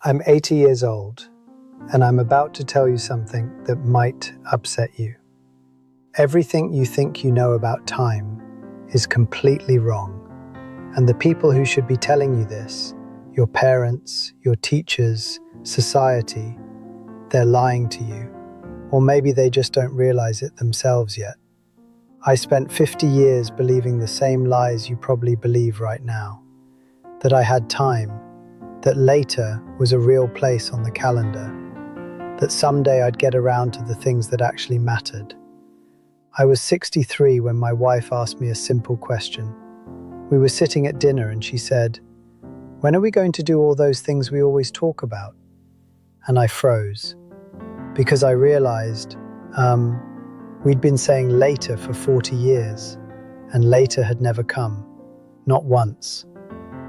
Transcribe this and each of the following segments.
I'm 80 years old, and I'm about to tell you something that might upset you. Everything you think you know about time is completely wrong, and the people who should be telling you this, your parents, your teachers, society, they're lying to you, or maybe they just don't realize it themselves yet. I spent 50 years believing the same lies you probably believe right now, that I had time, that later was a real place on the calendar, that someday I'd get around to the things that actually mattered. I was 63 when my wife asked me a simple question. We were sitting at dinner and she said, "When are we going to do all those things we always talk about?" And I froze, because I realized we'd been saying later for 40 years, and later had never come, not once.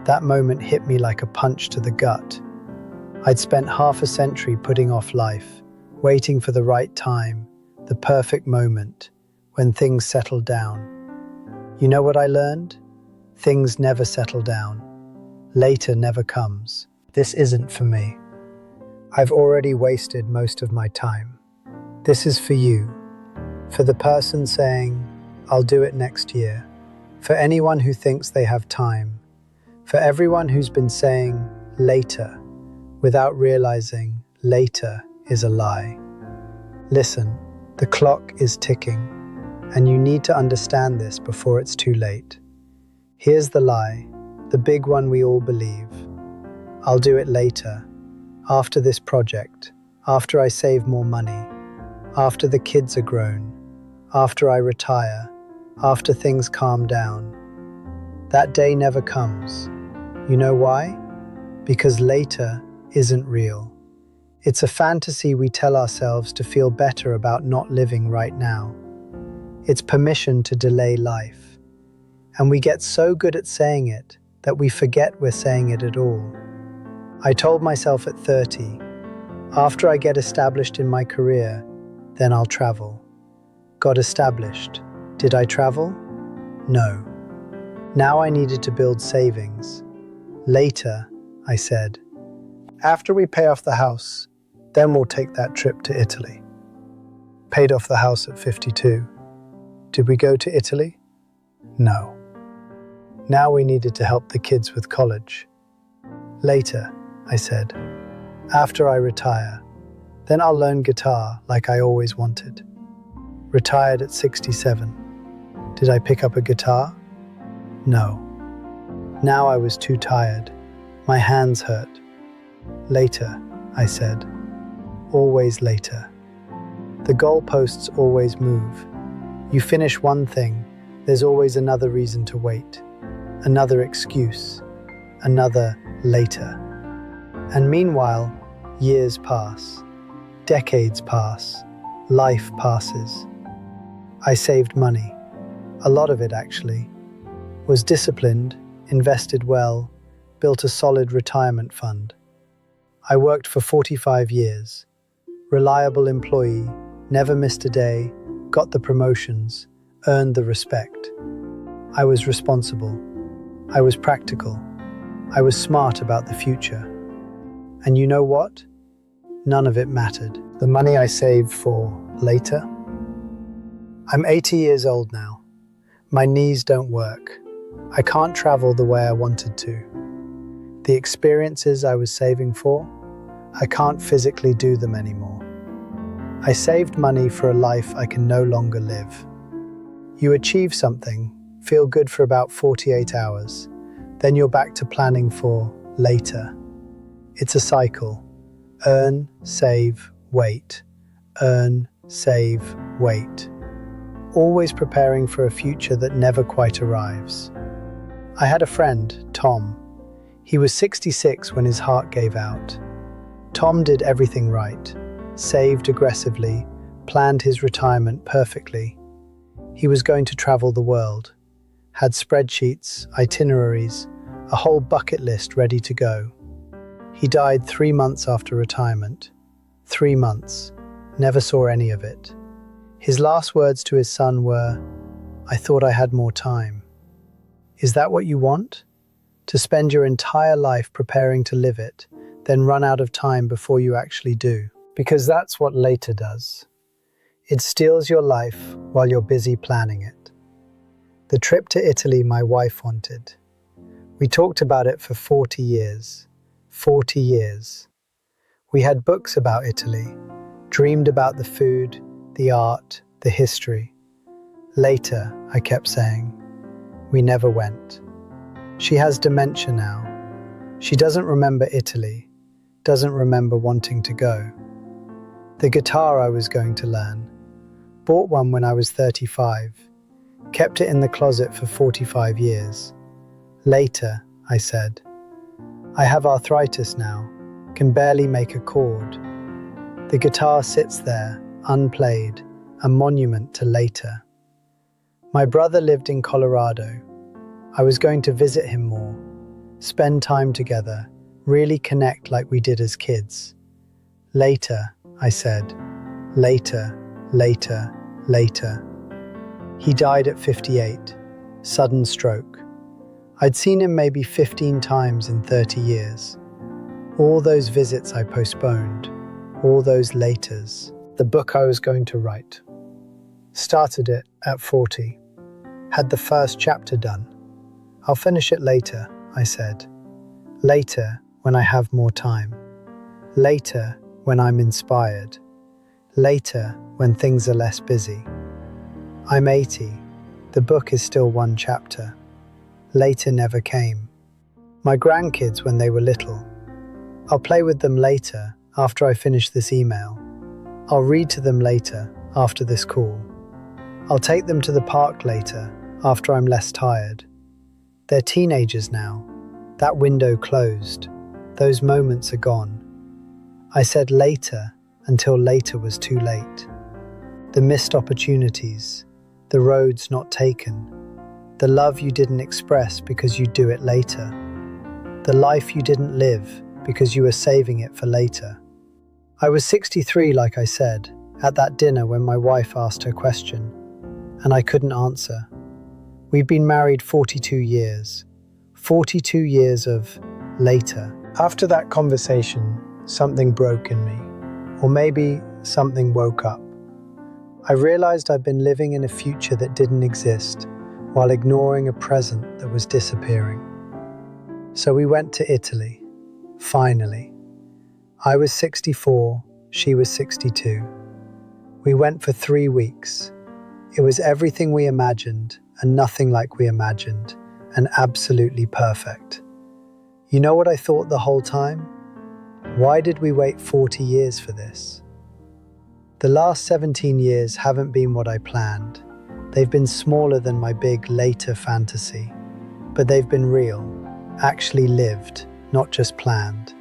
That moment hit me like a punch to the gut. I'd spent half a century putting off life, waiting for the right time, the perfect moment, when things settled down. You know what I learned? Things never settle down. Later never comes. This isn't for me. I've already wasted most of my time. This is for you, for the person saying, "I'll do it next year," for anyone who thinks they have time, for everyone who's been saying later without realizing later is a lie. Listen, the clock is ticking, and you need to understand this before it's too late. Here's the lie, the big one we all believe. I'll do it later, after this project, after I save more money, after the kids are grown, after I retire, after things calm down. That day never comes. You know why? Because later isn't real. It's a fantasy we tell ourselves to feel better about not living right now. It's permission to delay life. And we get so good at saying it that we forget we're saying it at all. I told myself at 30, after I get established in my career, then I'll travel. Got established. Did I travel? No. Now I needed to build savings. Later, I said. After we pay off the house, then we'll take that trip to Italy. Paid off the house at 52. Did we go to Italy? No. Now we needed to help the kids with college. Later, I said. After I retire, then I'll learn guitar like I always wanted. Retired at 67. Did I pick up a guitar? No. Now I was too tired. My hands hurt. Later, I said. Always later. The goalposts always move. You finish one thing, there's always another reason to wait, another excuse, another later. And meanwhile, years pass, decades pass, life passes. I saved money, a lot of it actually, was disciplined, invested well, built a solid retirement fund. I worked for 45 years, reliable employee, never missed a day, got the promotions, earned the respect. I was responsible. I was practical. I was smart about the future. And you know what? None of it mattered. The money I saved for later? I'm 80 years old now. My knees don't work. I can't travel the way I wanted to. The experiences I was saving for, I can't physically do them anymore. I saved money for a life I can no longer live. You achieve something, feel good for about 48 hours, then you're back to planning for later. It's a cycle. Earn, save, wait. Earn, save, wait. Always preparing for a future that never quite arrives. I had a friend, Tom. He was 66 when his heart gave out. Tom did everything right, saved aggressively, planned his retirement perfectly. He was going to travel the world, had spreadsheets, itineraries, a whole bucket list ready to go. He died 3 months after retirement. 3 months, never saw any of it. His last words to his son were, "I thought I had more time." Is that what you want? To spend your entire life preparing to live it, then run out of time before you actually do. Because that's what later does. It steals your life while you're busy planning it. The trip to Italy my wife wanted. We talked about it for 40 years. 40 years. We had books about Italy, dreamed about the food, the art, the history. Later, I kept saying. We never went. She has dementia now. She doesn't remember Italy, doesn't remember wanting to go. The guitar I was going to learn. Bought one when I was 35. Kept it in the closet for 45 years. Later, I said. I have arthritis now, can barely make a chord. The guitar sits there, unplayed, a monument to later. My brother lived in Colorado. I was going to visit him more, spend time together, really connect like we did as kids. Later, I said. Later, later, later. He died at 58, sudden stroke. I'd seen him maybe 15 times in 30 years. All those visits I postponed, all those laters. The book I was going to write. Started it at 40. Had the first chapter done. I'll finish it later, I said. Later, when I have more time. Later, when I'm inspired. Later, when things are less busy. I'm 80. The book is still one chapter. Later never came. My grandkids when they were little. I'll play with them later, after I finish this email. I'll read to them later, after this call. I'll take them to the park later, after I'm less tired. They're teenagers now. That window closed. Those moments are gone. I said later, until later was too late. The missed opportunities, the roads not taken, the love you didn't express because you'd do it later, the life you didn't live because you were saving it for later. I was 63, like I said, at that dinner when my wife asked her question, and I couldn't answer. We'd been married 42 years. 42 years of later. After that conversation, something broke in me. Or maybe something woke up. I realized I'd been living in a future that didn't exist, while ignoring a present that was disappearing. So we went to Italy. Finally. I was 64, she was 62. We went for 3 weeks. It was everything we imagined, and nothing like we imagined, and absolutely perfect. You know what I thought the whole time? Why did we wait 40 years for this? The last 17 years haven't been what I planned. They've been smaller than my big later fantasy, but they've been real, actually lived, not just planned.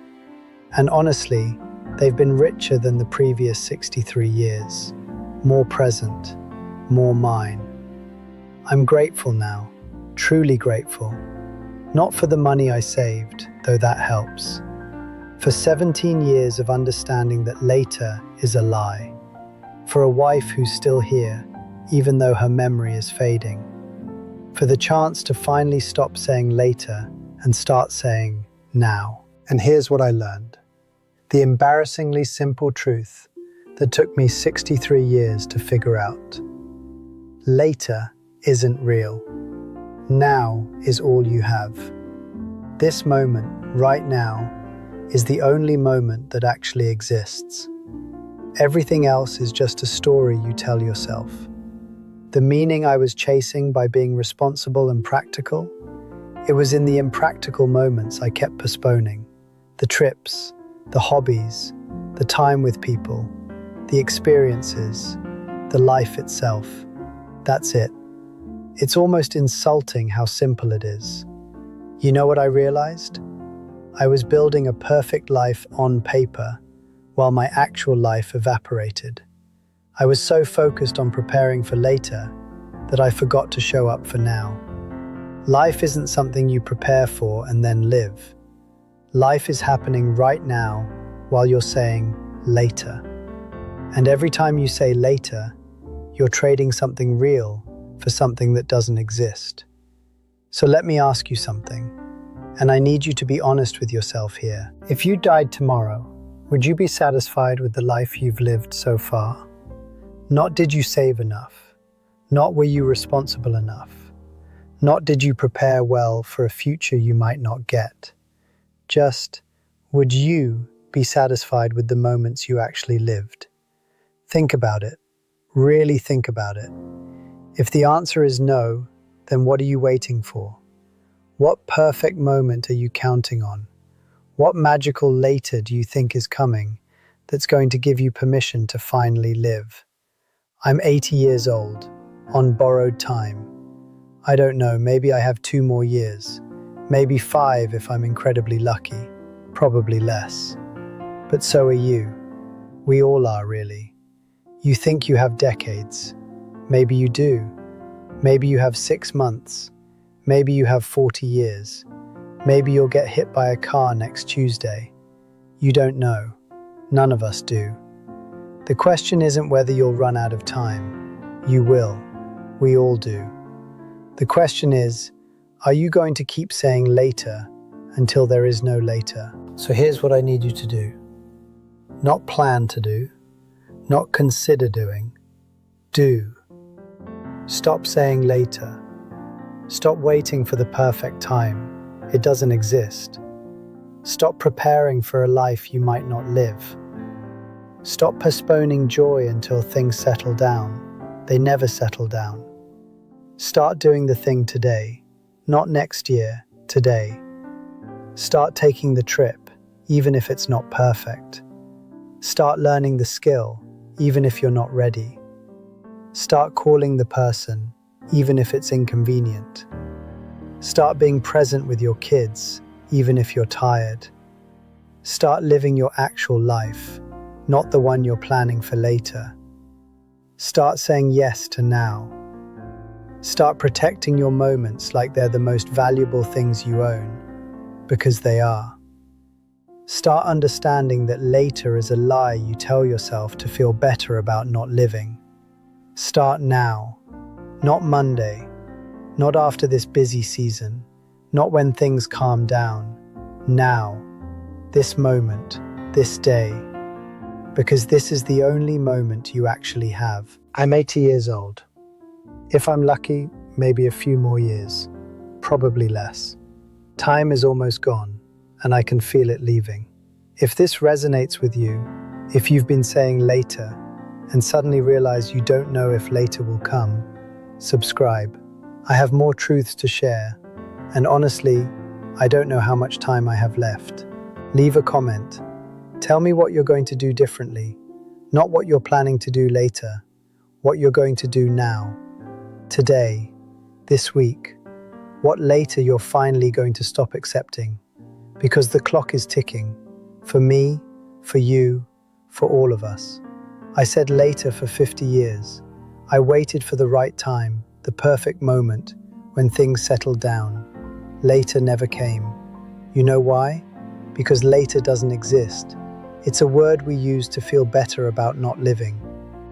And honestly, they've been richer than the previous 63 years, more present, more mine. I'm grateful now, truly grateful. Not for the money I saved, though that helps. For 17 years of understanding that later is a lie. For a wife who's still here, even though her memory is fading. For the chance to finally stop saying later and start saying now. And here's what I learned. The embarrassingly simple truth that took me 63 years to figure out. Later isn't real. Now is all you have. This moment, right now, is the only moment that actually exists. Everything else is just a story you tell yourself. The meaning I was chasing by being responsible and practical, it was in the impractical moments I kept postponing. The trips, the hobbies, the time with people, the experiences, the life itself. That's it. It's almost insulting how simple it is. You know what I realized? I was building a perfect life on paper, while my actual life evaporated. I was so focused on preparing for later that I forgot to show up for now. Life isn't something you prepare for and then live. Life is happening right now while you're saying later. And every time you say later, you're trading something real for something that doesn't exist. So let me ask you something. And I need you to be honest with yourself here. If you died tomorrow, would you be satisfied with the life you've lived so far? Not did you save enough. Not were you responsible enough. Not did you prepare well for a future you might not get. Just, would you be satisfied with the moments you actually lived? Think about it. Really think about it. If the answer is no, then what are you waiting for? What perfect moment are you counting on? What magical later do you think is coming that's going to give you permission to finally live? I'm 80 years old, on borrowed time. I don't know, maybe I have 2 more years. Maybe 5 if I'm incredibly lucky. Probably less. But so are you. We all are, really. You think you have decades. Maybe you do. Maybe you have 6 months. Maybe you have 40 years. Maybe you'll get hit by a car next Tuesday. You don't know. None of us do. The question isn't whether you'll run out of time. You will. We all do. The question is, are you going to keep saying later until there is no later? So here's what I need you to do. Not plan to do. Not consider doing. Do. Stop saying later. Stop waiting for the perfect time. It doesn't exist. Stop preparing for a life you might not live. Stop postponing joy until things settle down. They never settle down. Start doing the thing today, not next year, today. Start taking the trip, even if it's not perfect. Start learning the skill, even if you're not ready. Start calling the person, even if it's inconvenient. Start being present with your kids, even if you're tired. Start living your actual life, not the one you're planning for later. Start saying yes to now. Start protecting your moments like they're the most valuable things you own, because they are. Start understanding that later is a lie you tell yourself to feel better about not living. Start now, not Monday, not after this busy season, not when things calm down. Now, this moment, this day, because this is the only moment you actually have. I'm 80 years old. If I'm lucky, maybe a few more years, probably less. Time is almost gone, and I can feel it leaving. If this resonates with you, if you've been saying later, and suddenly realize you don't know if later will come, subscribe. I have more truths to share, and honestly, I don't know how much time I have left. Leave a comment. Tell me what you're going to do differently, not what you're planning to do later, what you're going to do now. Today, this week, what later you're finally going to stop accepting, because the clock is ticking, for me, for you, for all of us. I said later for 50 years. I waited for the right time, the perfect moment, when things settled down. Later never came. You know why? Because later doesn't exist. It's a word we use to feel better about not living.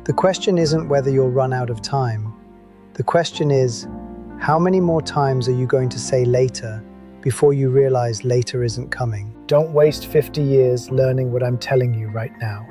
The question isn't whether you'll run out of time. The question is, how many more times are you going to say later before you realize later isn't coming? Don't waste 50 years learning what I'm telling you right now.